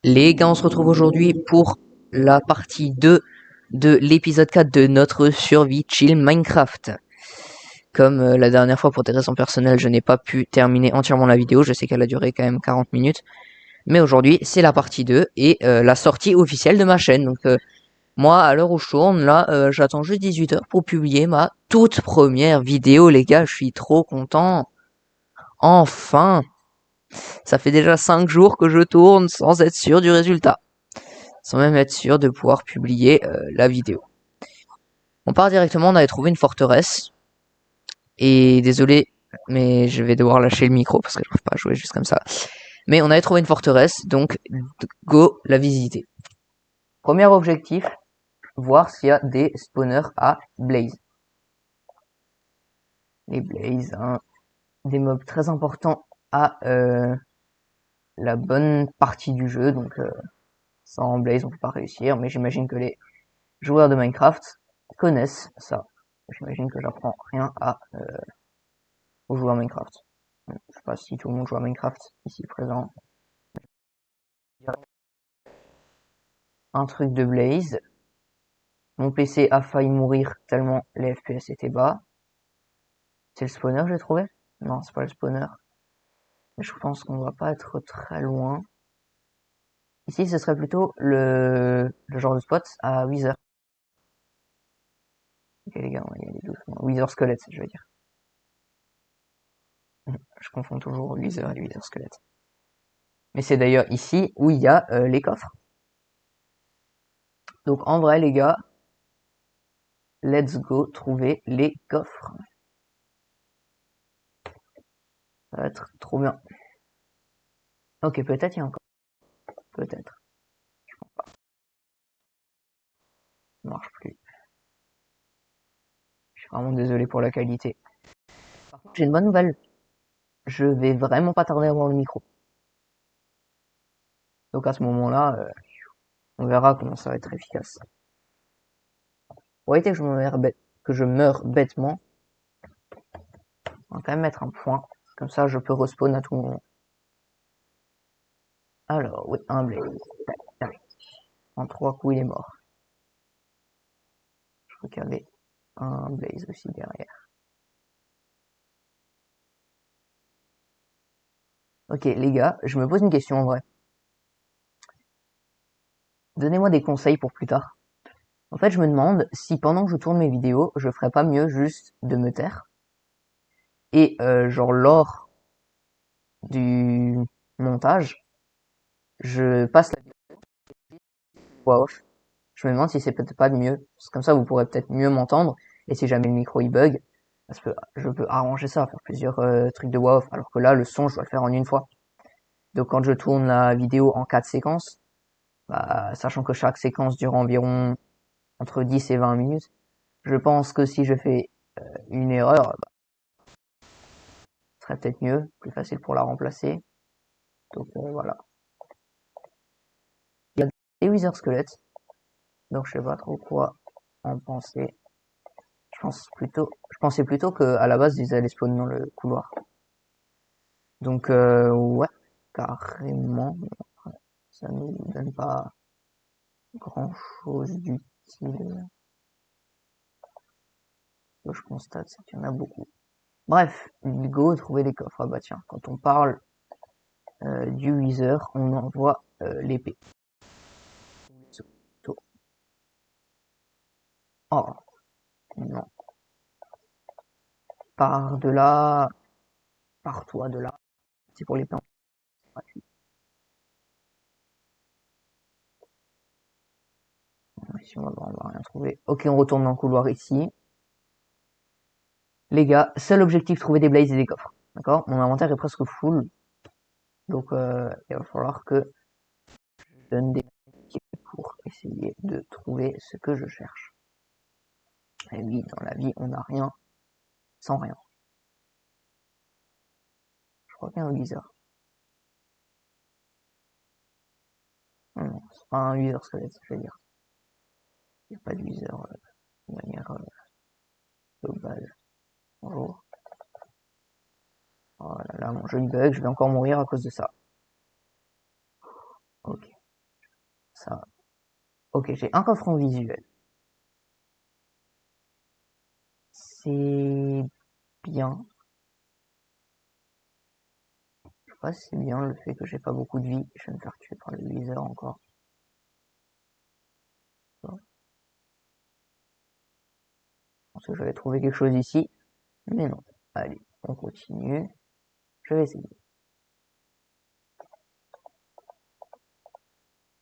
Les gars, on se retrouve aujourd'hui pour la partie 2 de l'épisode 4 de notre survie chill Minecraft. Comme la dernière fois, pour des raisons personnelles, je n'ai pas pu terminer entièrement la vidéo. Je sais qu'elle a duré quand même 40 minutes. Mais aujourd'hui, c'est la partie 2 et la sortie officielle de ma chaîne. Donc moi, à l'heure où je tourne, là, j'attends juste 18 heures pour publier ma toute première vidéo, les gars. Je suis trop content. Enfin! Ça fait déjà 5 jours que je tourne sans être sûr du résultat. Sans même être sûr de pouvoir publier la vidéo. On part directement, on avait trouvé une forteresse. Et désolé, mais je vais devoir lâcher le micro parce que je ne peux pas jouer juste comme ça. Mais on avait trouvé une forteresse, donc go la visiter. Premier objectif, voir s'il y a des spawners à Blaze. Les Blaze, hein, des mobs très importants à la bonne partie du jeu, donc sans Blaze on peut pas réussir, mais j'imagine que les joueurs de Minecraft connaissent ça. J'imagine que j'apprends rien aux joueurs Minecraft. Je sais pas si tout le monde joue à Minecraft ici présent. Un truc de Blaze. Mon PC a failli mourir tellement les FPS étaient bas. C'est le spawner que j'ai trouvé? Non, c'est pas le spawner. Mais je pense qu'on va pas être très loin. Ici, ce serait plutôt le genre de spot à Wither. Ok les gars, on va y aller doucement. Wither squelette, je veux dire. Je confonds toujours Wither et Wither squelette. Mais c'est d'ailleurs ici où il y a les coffres. Donc en vrai les gars, let's go trouver les coffres. Ça va être trop bien. Ok, peut-être il y a encore. Peut-être. Ça marche plus. Je suis vraiment désolé pour la qualité. Par contre, j'ai une bonne nouvelle. Je vais vraiment pas tarder à avoir le micro. Donc à ce moment-là, on verra comment ça va être efficace. Pour éviter que je meure bêtement, on va quand même mettre un point. Comme ça, je peux respawn à tout moment. Alors, oui, un blaze. Tac, tac. En 3 coups, il est mort. Je crois qu'il y avait un blaze aussi derrière. Ok, les gars, je me pose une question en vrai. Donnez-moi des conseils pour plus tard. En fait, je me demande si pendant que je tourne mes vidéos, je ferais pas mieux juste de me taire. Et genre lors du montage, je passe la voix off. Je me demande si c'est peut-être pas mieux. Parce que comme ça, vous pourrez peut-être mieux m'entendre. Et si jamais le micro il bug, parce que je peux arranger ça, faire plusieurs trucs de voix off. Alors que là, le son, je dois le faire en une fois. Donc quand je tourne la vidéo en 4 séquences, bah, sachant que chaque séquence dure environ entre 10 et 20 minutes, je pense que si je fais une erreur, bah, ce serait peut-être mieux, plus facile pour la remplacer. Donc voilà. Il y a des Wither squelettes, donc je sais pas trop quoi en penser. Je pensais plutôt qu'à la base ils allaient spawn dans le couloir. Donc ouais, carrément, ça nous donne pas grand chose d'utile. Ce que je constate, c'est qu'il y en a beaucoup. Bref, go trouver les coffres. Ah bah tiens, quand on parle du Wither, on envoie l'épée. Oh, non. Par de là, par toi de là. C'est pour les plans. Ici, on va rien trouver. Ok, on retourne dans le couloir ici. Les gars, seul objectif, trouver des blazes et des coffres. D'accord? Mon inventaire est presque full. Donc, il va falloir que je donne des tips pour essayer de trouver ce que je cherche. Et oui, dans la vie, on n'a rien sans rien. Je crois qu'il y a un viseur. Non, c'est pas un viseur squelette, je veux dire. Il n'y a pas de viseur de manière globale. Bonjour. Oh là là, mon jeu il bug, je vais encore mourir à cause de ça. Ok. Ok, j'ai un coffre en visuel. C'est bien. Je sais pas si c'est bien le fait que j'ai pas beaucoup de vie. Je vais me faire tuer par le Wither encore. Je pense que j'avais trouvé quelque chose ici. Mais non. Allez, on continue. Je vais essayer.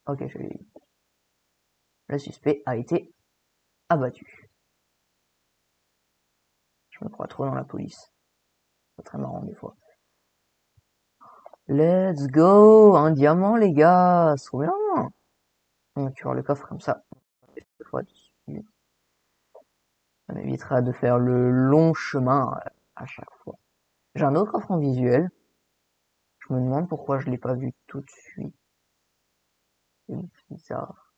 Ok, le suspect a été abattu. Je me crois trop dans la police. C'est très marrant des fois. Let's go! Un diamant, les gars! C'est trop bien! On va tuer le coffre comme ça. Ça m'évitera de faire le long chemin à chaque fois. J'ai un autre coffre en visuel. Je me demande pourquoi je l'ai pas vu tout de suite. C'est bizarre.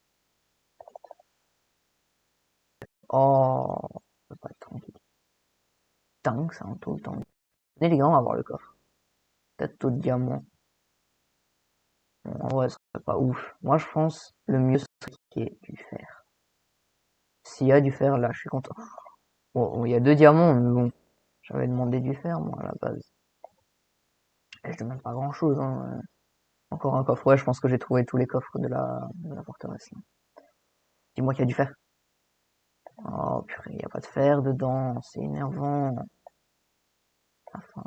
Oh, ça peut pas être tranquille. Tank, c'est un tout le temps. Venez les gars, on va voir le coffre. Peut-être taux de diamant. En vrai, ce serait pas ouf. Moi, je pense le mieux serait qu'il y ait du fer. S'il y a du fer, là, je suis content. Bon, il y a 2 diamants, mais bon. J'avais demandé du fer, moi, à la base. Et je demande pas grand-chose, hein. Encore un coffre. Ouais, je pense que j'ai trouvé tous les coffres de la forteresse. Dis-moi qu'il y a du fer. Oh purée, y a pas de fer dedans, c'est énervant. Enfin,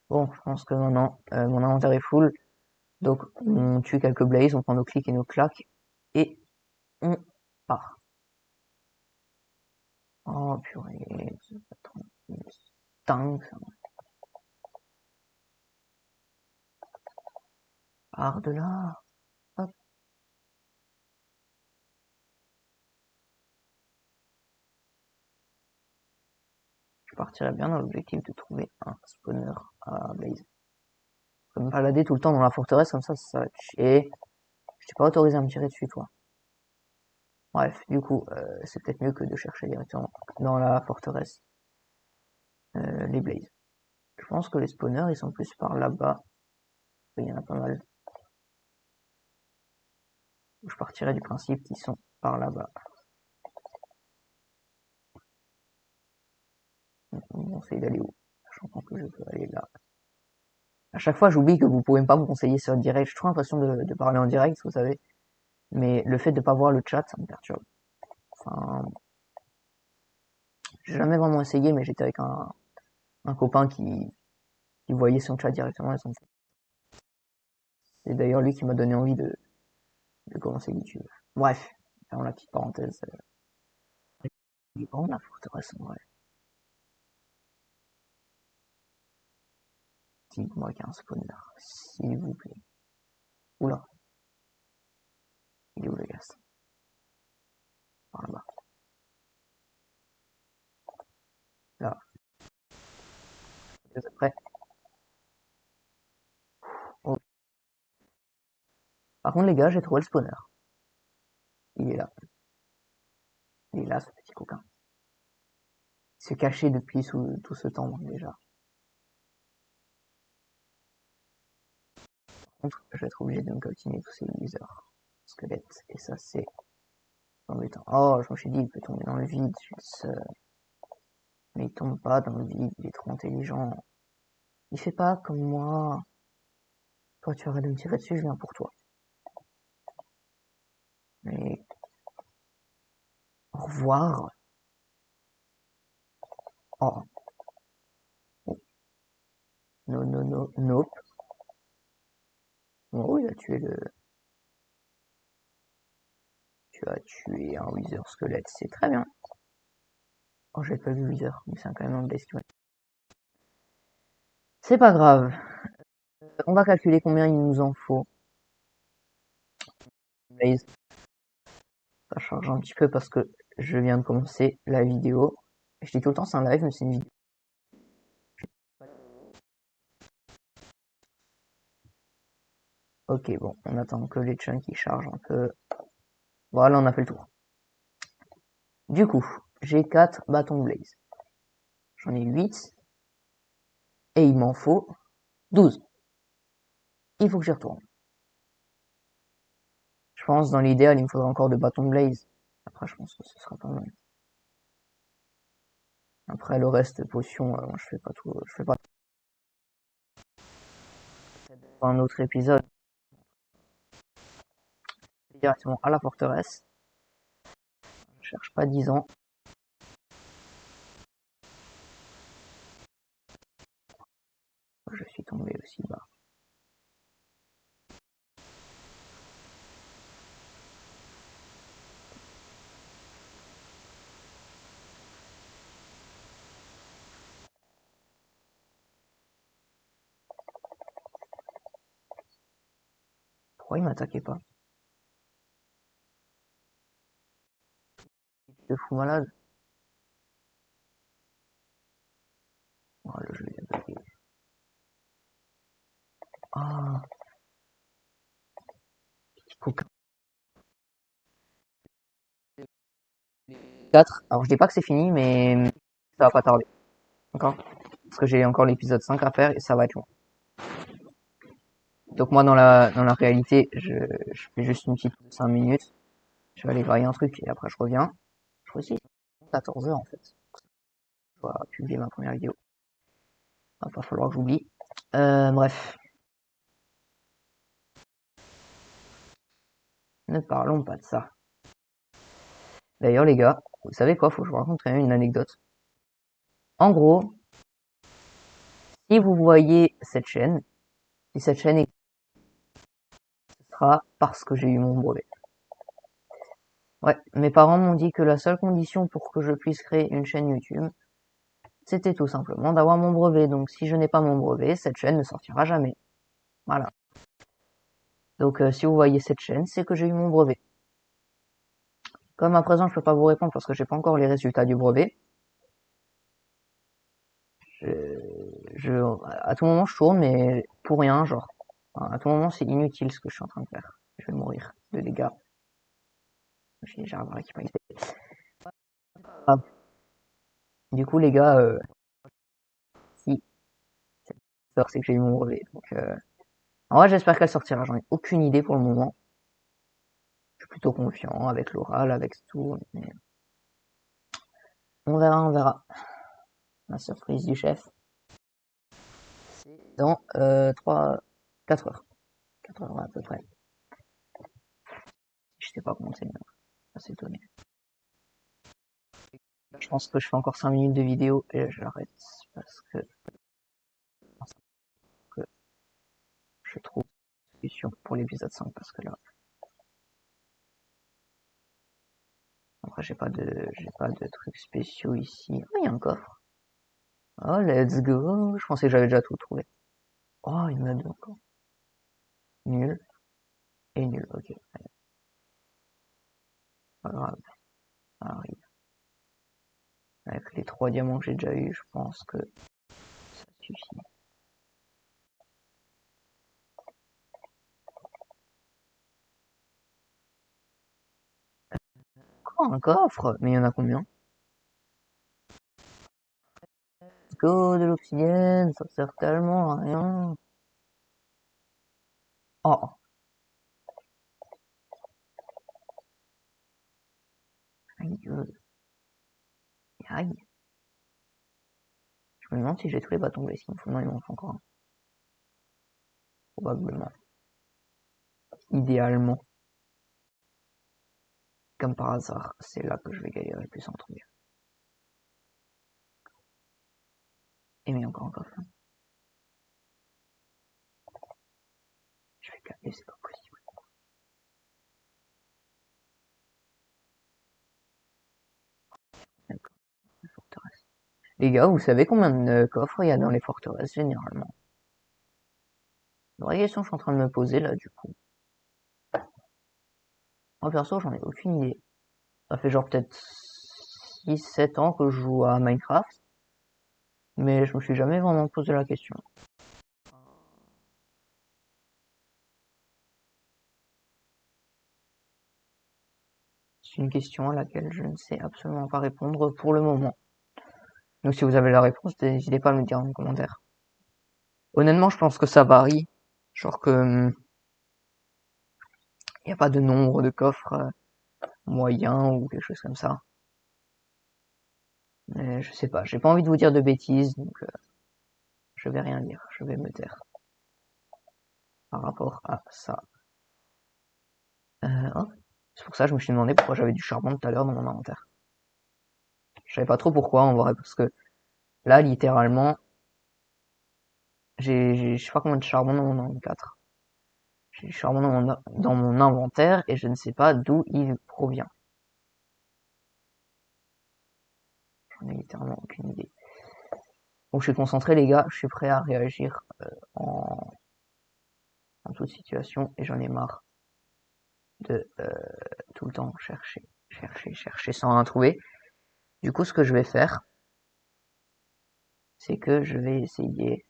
bon, je pense que maintenant, mon inventaire est full. Donc, on tue quelques blazes, on prend nos clics et nos claques. Et on part. Oh purée, c'est pas tranquille. Tank, ça. Part de là. Hop. Je partirais bien dans l'objectif de trouver un spawner à blaze. Je peux me balader tout le temps dans la forteresse, comme ça va te chier. Je t'ai pas autorisé à me tirer dessus, toi. Bref, du coup, c'est peut-être mieux que de chercher directement dans la forteresse les blazes. Je pense que les spawners, ils sont plus par là-bas. Il y en a pas mal. Je partirais du principe qu'ils sont par là-bas. On conseille d'aller où? Je pense que je peux aller là. À chaque fois, j'oublie que vous pouvez pas me conseiller sur direct. J'ai trop l'impression de parler en direct, vous savez. Mais le fait de pas voir le chat, ça me perturbe. Enfin, j'ai jamais vraiment essayé, mais j'étais avec un copain qui voyait son chat directement. C'est d'ailleurs lui qui m'a donné envie de commencer YouTube. Bref, fermons la petite parenthèse. Il est grande la forteresse en vrai. Dites-moi qu'il y a un spawner, s'il vous plaît. Oula, il est où le gars? Par là-bas. Là, vous êtes prêts? Oh. Par contre les gars, j'ai trouvé le spawner. Il est là. Il est là, ce petit coquin. Il s'est caché depuis tout ce temps déjà. Par contre, je vais être obligé de me coltiner tous ces losers. Squelettes. Et ça, c'est embêtant. Oh, je me suis dit, il peut tomber dans le vide. Je suis le seul. Mais il tombe pas dans le vide. Il est trop intelligent. Il fait pas comme moi. Toi, tu arrêtes de me tirer dessus, je viens pour toi. Mais au revoir. Oh. Oh. Non, non, non, nope. Oh, il a tué le... Tu as tué un Wither squelette, c'est très bien. Oh, j'ai pas vu Wither, mais c'est quand même un best. C'est pas grave. On va calculer combien il nous en faut. Blaze, ça charge un petit peu parce que je viens de commencer la vidéo. Je dis tout le temps c'est un live, mais c'est une vidéo. Ok, bon, on attend que les chunks chargent un peu. Voilà, on a fait le tour. Du coup, j'ai 4 bâtons blaze. J'en ai 8. Et il m'en faut 12. Il faut que j'y retourne. Je pense, dans l'idéal, il me faudrait encore de bâton blaze. Après, je pense que ce sera pas mal. Après, le reste, potion, moi, je fais pas tout, je fais pas un autre épisode. Directement à la forteresse. Je cherche pas 10 ans. Je suis tombé aussi bas. Pourquoi il m'attaquait pas? Je fou malade. Oh, le jeu est bugué. Ah, petit coquin. 4. Alors, je dis pas que c'est fini, mais ça va pas tarder. D'accord? Parce que j'ai encore l'épisode 5 à faire et ça va être long. Donc moi, dans la réalité, je fais juste une petite 5 minutes. Je vais aller varier un truc et après je reviens. Je crois aussi 14 heures en fait. Je vais publier ma première vidéo. Il va pas falloir que j'oublie. Bref. Ne parlons pas de ça. D'ailleurs, les gars, vous savez quoi? Faut que je vous raconte quand même une anecdote. En gros, si vous voyez cette chaîne, si cette chaîne est, ce sera parce que j'ai eu mon brevet. Ouais, mes parents m'ont dit que la seule condition pour que je puisse créer une chaîne YouTube, c'était tout simplement d'avoir mon brevet. Donc si je n'ai pas mon brevet, cette chaîne ne sortira jamais. Voilà. Donc si vous voyez cette chaîne, c'est que j'ai eu mon brevet. Comme à présent je peux pas vous répondre parce que j'ai pas encore les résultats du brevet, à tout moment je tourne mais pour rien, genre. À tout moment c'est inutile ce que je suis en train de faire. Je vais mourir de dégâts. J'ai déjà un qui m'a XP. Ah. Du coup les gars, si c'est c'est que j'ai eu mon brevet. Donc en vrai j'espère qu'elle sortira, j'en ai aucune idée pour le moment. Je suis plutôt confiant avec l'oral, avec tout, mais on verra, on verra. La surprise du chef, c'est dans 4 heures. 4 heures à peu près. Je sais pas comment c'est, mais assez étonné. Je pense que je fais encore 5 minutes de vidéo et j'arrête parce que je trouve une solution pour l'épisode 5 parce que là, après j'ai pas de trucs spéciaux ici. Oh, il y a un coffre. Oh, let's go. Je pensais que j'avais déjà tout trouvé. Oh, il m'a donné encore. Nul. Et nul, ok. Pas grave. Ça arrive. Avec les 3 diamants que j'ai déjà eu, je pense que ça suffit. Quoi, un coffre? Mais il y en a combien? Let's go, de l'obsidienne, ça sert tellement à rien. Oh, aïe, aïe. Je me demande si j'ai tous les bâtons blessés qu'il me faut. Non, il m'en faut encore un. Probablement. Idéalement. Comme par hasard, c'est là que je vais galérer le plus en trouver. Et mais encore un coffre. Je vais capter, c'est pas possible. D'accord, une forteresse. Les gars, vous savez combien de coffres il y a dans les forteresses généralement? La vraie question que je suis en train de me poser là, du coup. Moi perso, j'en ai aucune idée. Ça fait genre peut-être 6-7 ans que je joue à Minecraft, mais je me suis jamais vraiment posé la question. C'est une question à laquelle je ne sais absolument pas répondre pour le moment. Donc si vous avez la réponse, n'hésitez pas à me le dire en commentaire. Honnêtement, je pense que ça varie. Genre que Il n'y a pas de nombre de coffres moyen ou quelque chose comme ça. Mais je sais pas, j'ai pas envie de vous dire de bêtises, donc je vais rien dire, je vais me taire par rapport à ça. Hein, c'est pour ça que je me suis demandé pourquoi j'avais du charbon tout à l'heure dans mon inventaire. Je savais pas trop pourquoi en vrai, parce que là, littéralement, je sais pas combien de charbon dans mon inventaire. J'ai du charbon dans mon inventaire et je ne sais pas d'où il provient. J'en ai littéralement aucune idée. Donc je suis concentré les gars, je suis prêt à réagir en, en toute situation et j'en ai marre de tout le temps chercher sans rien trouver. Du coup ce que je vais faire, c'est que je vais essayer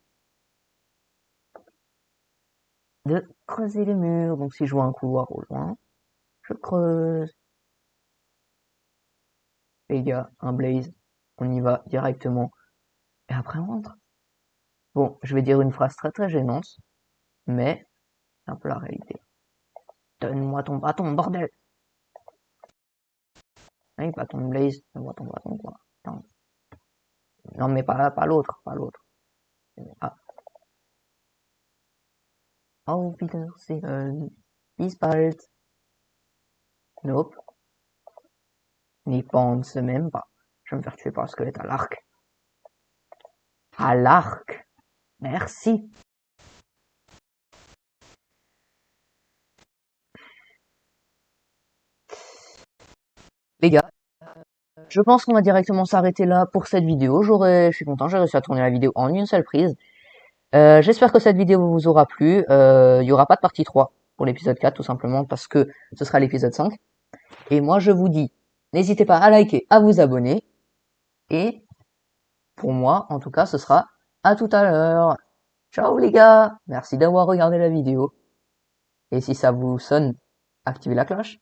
de creuser les murs. Donc si je vois un couloir au loin, je creuse. Les gars, un blaze, on y va directement. Et après on rentre. Bon, je vais dire une phrase très très gênante, mais c'est un peu la réalité. Donne-moi ton bâton, bordel! Hein, bâton de blaze, donne-moi ton bâton, quoi. Non, non mais pas l'autre, pas l'autre. Ah. Oh, Peter, c'est bis bald. Nope. N'y pense même pas. Je vais me faire tuer par un squelette à l'arc. À l'arc. Merci. Les gars, je pense qu'on va directement s'arrêter là pour cette vidéo. Je suis content, j'ai réussi à tourner la vidéo en une seule prise. J'espère que cette vidéo vous aura plu. Il y aura pas de partie 3 pour l'épisode 4, tout simplement, parce que ce sera l'épisode 5. Et moi, je vous dis, n'hésitez pas à liker, à vous abonner. Et pour moi, en tout cas, ce sera à tout à l'heure. Ciao les gars, merci d'avoir regardé la vidéo. Et si ça vous sonne, activez la cloche.